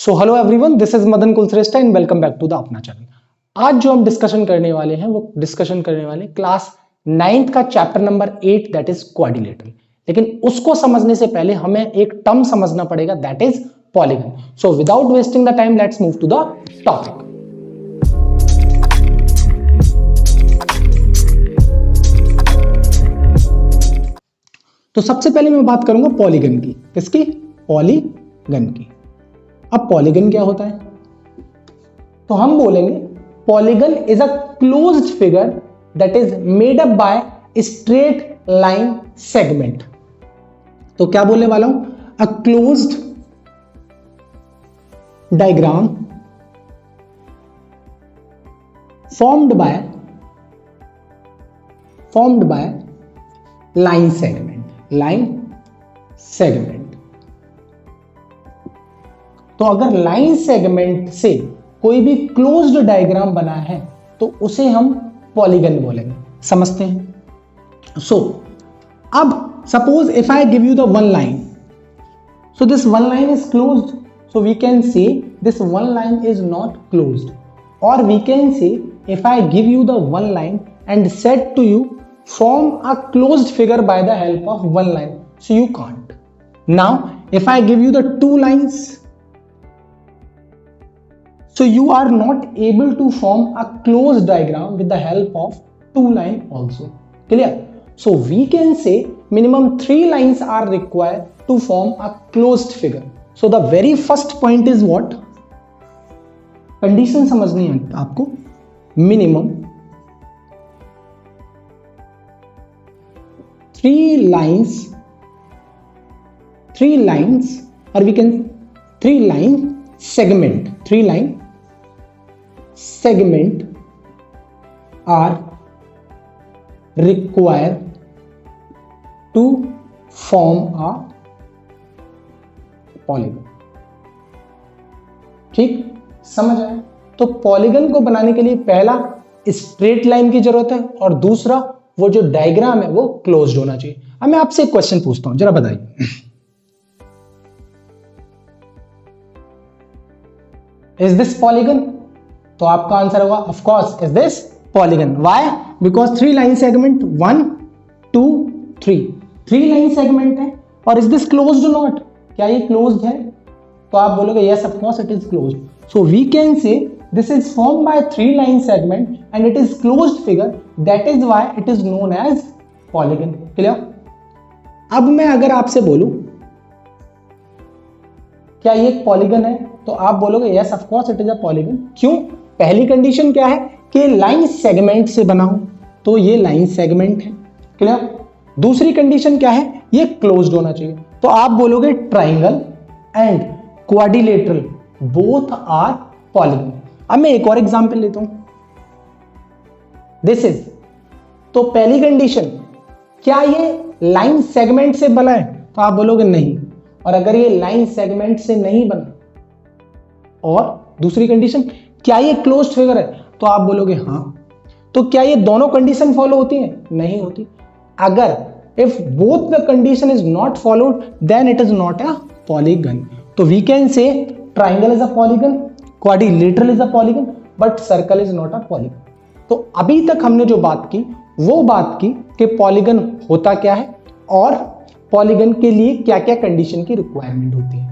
So hello everyone, this is Madan Kulshreshtha and welcome back to the अपना channel. आज जो हम डिस्कशन करने वाले हैं वो डिस्कशन करने वाले क्लास 9th का chapter number 8 that is quadrilateral. लेकिन उसको समझने से पहले हमें एक टर्म समझना पड़ेगा that is polygon. So without wasting the time let's move to the topic. तो सबसे पहले मैं बात करूंगा पॉलीगन की। किसकी? पॉलीगन की। अब पॉलीगन क्या होता है? तो हम बोलेंगे polygon is a closed figure that is made up by straight line segment. तो क्या बोलने वाला हूं? A closed diagram formed by line segment। तो अगर लाइन सेगमेंट से कोई भी क्लोज्ड डायग्राम बना है तो उसे हम पॉलीगन बोलेंगे। समझते हैं? सो अब suppose if I give you the one line, so this one line is closed, so we can say this one line is not closed, और we can say if I give you the one line and said to you form a closed figure by the help of one line, so you can't. Now if I give you the two lines, so you are not able to form a closed diagram with the help of two line also. Clear? So we can say minimum 3 lines are required to form a closed figure. So the very first point is what? Condition समझनी है आपको। minimum 3 lines, or we can 3 line segment are required to form a polygon। ठीक समझ आया? तो polygon को बनाने के लिए पहला स्ट्रेट लाइन की जरूरत है और दूसरा वो जो डायग्राम है वो क्लोज्ड होना चाहिए। अब मैं आपसे एक क्वेश्चन पूछता हूं, जरा बताइए, इज दिस पॉलीगन? तो आपका आंसर होगा of course is this polygon. Why? Because 3 line segment 1 2 3 line segment है। और इज दिस क्लोज्ड नॉट? क्या ये क्लोज्ड है? तो आप बोलोगे yes of course it is closed. So we can say this is formed by 3 line segment and it is closed figure, that is why it is known as polygon। clear? अब मैं अगर आपसे बोलूं क्या ये एक पॉलीगन है, तो आप बोलोगे yes of course it is a polygon. क्यों? पहली कंडीशन क्या है कि लाइन सेगमेंट से बना हो, तो ये लाइन सेगमेंट है। क्लियर? दूसरी कंडीशन क्या है? ये क्लोज्ड होना चाहिए। तो आप बोलोगे triangle and quadrilateral both are polygon. अब मैं एक और एग्जांपल लेता हूं। दिस इज, तो पहली कंडीशन, क्या ये लाइन सेगमेंट से बना है? तो आप बोलोगे नहीं। और अगर ये लाइन सेगमेंट से नहीं बना, और दूसरी कंडीशन, क्या ये क्लोज्ड फिगर है? तो आप बोलोगे हां। तो क्या ये दोनों कंडीशन फॉलो होती हैं? नहीं होती। अगर if both the condition is not followed then it is not a polygon. तो we can say triangle is a polygon, quadrilateral is a polygon, but circle is not a polygon. तो अभी तक हमने जो बात की वो बात की कि पॉलीगन होता क्या है और पॉलीगन के लिए क्या क्या कंडीशन की रिक्वायरमेंट होती है।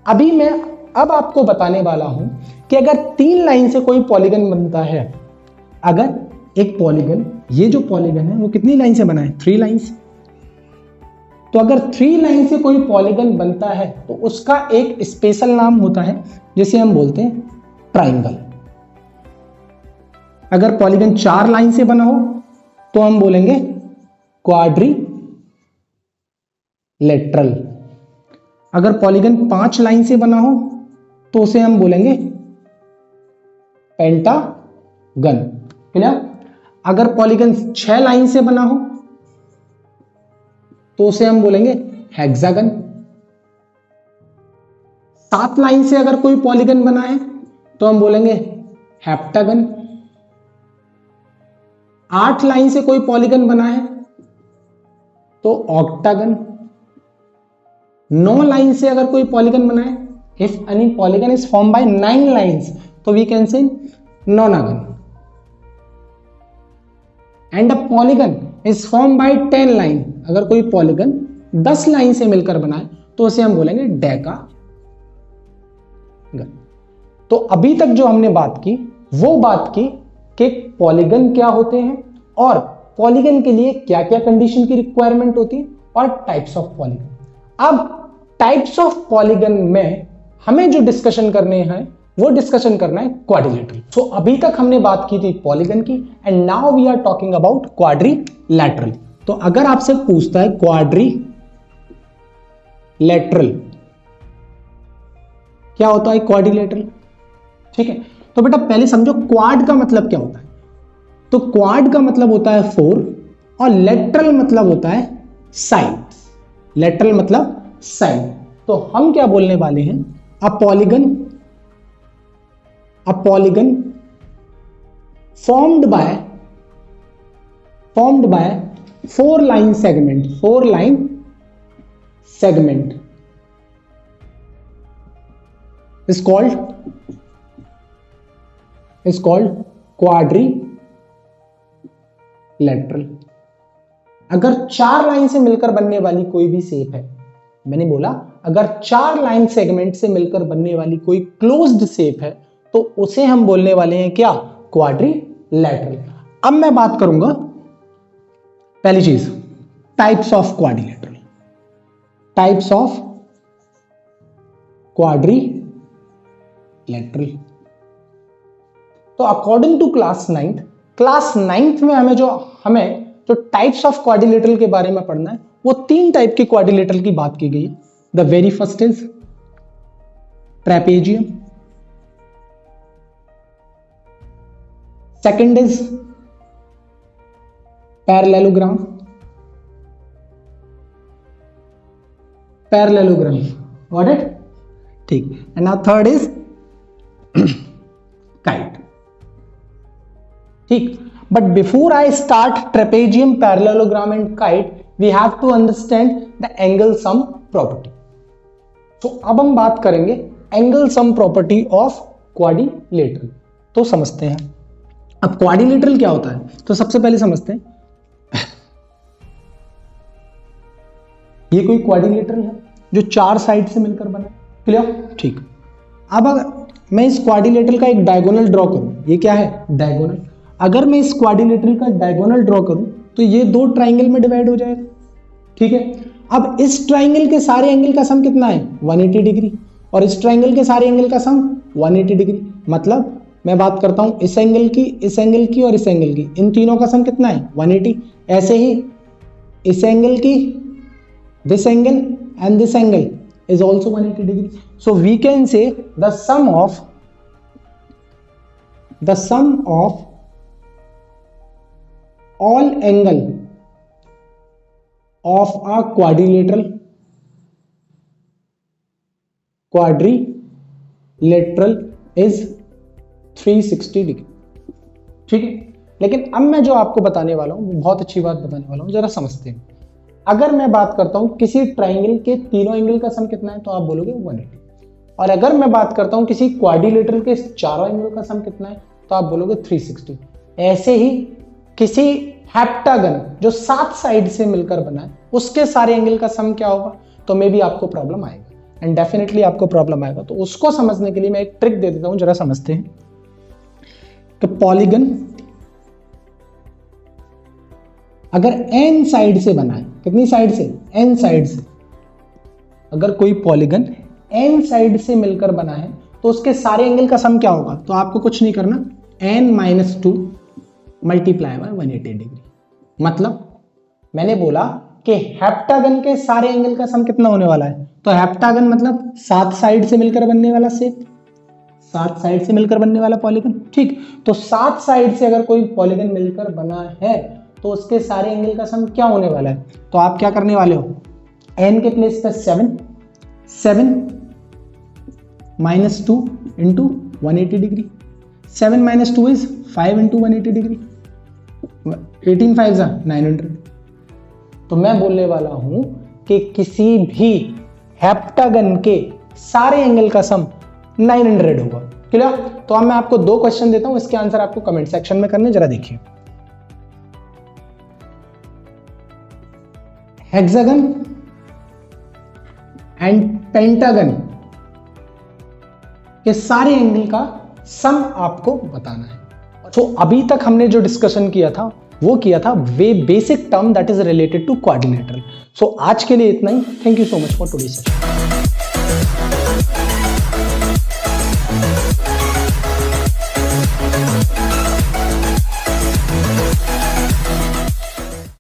अभी मैं अब आपको बताने वाला हूं कि अगर 3 लाइन से कोई पॉलीगन बनता है, अगर एक पॉलीगन, ये जो पॉलीगन है वो कितनी लाइन से बना है? 3 लाइन से। तो अगर 3 लाइन से कोई पॉलीगन बनता है तो उसका एक स्पेशल नाम होता है जिसे हम बोलते हैं ट्राइंगल। अगर पॉलीगन 4 लाइन से बना हो तो हम बोलेंगे क्वाड्रिलेटरल। अगर पॉलीगन 5 लाइन से बना हो तो उसे हम बोलेंगे पेंटागन। क्लियर? अगर पॉलीगन 6 लाइन से बना हो तो उसे हम बोलेंगे हेक्सागन। 7 लाइन से अगर कोई पॉलीगन बना है तो हम बोलेंगे हेप्टागन। 8 लाइन से कोई पॉलीगन बना है तो ऑक्टागन। 9 लाइन से अगर कोई पॉलीगन बना है if any polygon is formed by 9 lines, तो we can say nonagon. And a polygon is formed by 10 line, अगर कोई polygon 10 लाइन से मिलकर बना है तो उसे हम बोलेंगे डेकागन. तो अभी तक जो हमने बात की वो बात की कि पॉलीगन क्या होते हैं और पॉलीगन के लिए क्या क्या कंडीशन की रिक्वायरमेंट होती है और टाइप्स ऑफ पॉलीगन. अब टाइप्स ऑफ पॉलीगन में हमें जो डिस्कशन करने हैं वो डिस्कशन करना है क्वाड्रिलेटरल. सो अभी तक हमने बात की थी पॉलीगन की and now we are talking about quadrilateral. तो अगर आपसे पूछता है क्वाड्रिलैटरल क्या होता है क्वाड्रिलैटरल, ठीक है, तो बेटा पहले समझो क्वाड का मतलब क्या होता है. तो क्वाड का मतलब होता है 4 और लेटरल मतलब होता है साइड. लेटरल मतलब साइड. तो हम क्या बोलने वाले हैं, a polygon formed by 4 line segment is called quadrilateral. अगर 4 लाइन से मिलकर बनने वाली कोई भी शेप है, मैंने बोला अगर 4 लाइन सेगमेंट से मिलकर बनने वाली कोई क्लोज्ड शेप है तो उसे हम बोलने वाले हैं क्या, क्वाड्रिलैटरल. अब मैं बात करूंगा पहली चीज types of quadrilateral. Types of quadrilateral. तो अकॉर्डिंग टू क्लास 9th में हमें जो टाइप्स ऑफ क्वाड्रिलैटरल के बारे में पढ़ना है वो 3 टाइप के क्वाड्रिलैटरल की बात की गई है. The very first is trapezium, second is parallelogram, got it, ठीक. And now third is kite, ठीक. But before I start trapezium, parallelogram and kite we have to understand the angle sum property. So अब हम बात करेंगे angle sum property of quadrilateral. तो समझते हैं अब क्वाड्रिलेटरल क्या होता है. तो सबसे पहले समझते हैं ये कोई क्वाड्रिलेटरल है जो 4 साइड से मिलकर बना है. क्लियर, ठीक. अब अगर मैं इस क्वाड्रिलेटरल का एक डायगोनल ड्रॉ करूं, ये क्या है, डायगोनल. अगर मैं इस क्वाड्रिलेटरल का डायगोनल ड्रॉ करूं तो ये 2 ट्राइंगल में डिवाइड हो जाएगा, ठीक है. अब इस ट्राइंगल के सारे एंगल का सम कितना है, 180 डिग्री, और इस ट्राइंगल के सारे एंगल का सम 180 डिग्री. मतलब मैं बात करता हूं इस एंगल की, इस एंगल की और इस एंगल की, इन तीनों का सम कितना है, 180. ऐसे ही इस एंगल की, this angle and this angle is also 180 degree. So we can say the sum of all angle of a quadrilateral is 360 degree, ठीक है. लेकिन अब मैं जो आपको बताने वाला हूं बहुत अच्छी बात बताने वाला हूं, जरा समझते हैं. अगर मैं बात करता हूं किसी ट्राइंगल के तीनों एंगल का सम कितना है तो आप बोलोगे 180. और अगर मैं बात करता हूं किसी क्वाड्रिलेटरल के चारों एंगल का सम कितना है तो आप बोलोगे 360. ऐसे ही किसी हेप्टागन जो 7 साइड से मिलकर बना है उसके सारे एंगल का सम क्या होगा, तो मे बी आपको प्रॉब्लम आएगा, एंड डेफिनेटली आपको प्रॉब्लम आएगा. तो उसको समझने के लिए मैं एक ट्रिक दे देता हूं, जरा समझते हैं कि पॉलीगन अगर n साइड से बना है, कितनी साइड से, n साइड से, अगर कोई पॉलीगन n साइड से मिलकर बना है तो उसके सारे एंगल का सम क्या होगा, तो आपको कुछ नहीं करना, n-2 मल्टीप्लाई बाय 180 डिग्री. मतलब मैंने बोला कि हेप्टागन के सारे एंगल का सम कितना होने वाला है, तो हेप्टागन मतलब 7 साइड से मिलकर बनने वाला शेप, 7 साइड से मिलकर बनने वाला पॉलीगन, ठीक. तो 7 साइड से अगर कोई पॉलीगन मिलकर बना है तो उसके सारे एंगल का सम क्या होने वाला है, तो आप क्या करने वाले हो, n के प्लेस पर 7 minus 2 into 180 degree. 7 minus 2 is 5 into 180 degree. 18 5 900. तो मैं बोलने वाला हूं कि किसी भी हेप्टागन के सारे एंगल का सम 900 होगा। क्लियर? तो अब मैं आपको 2 क्वेश्चन देता हूं, इसके आंसर आपको कमेंट सेक्शन में करने, जरा देखिए। हेक्सागन एंड पेंटागन के सारे एंगल का सम आपको बताना है। तो अभी तक हमने जो डिस्कशन किया था वो किया था वे basic term that is related to quadrilateral. सो आज के लिए इतना ही। Thank you so much for today session.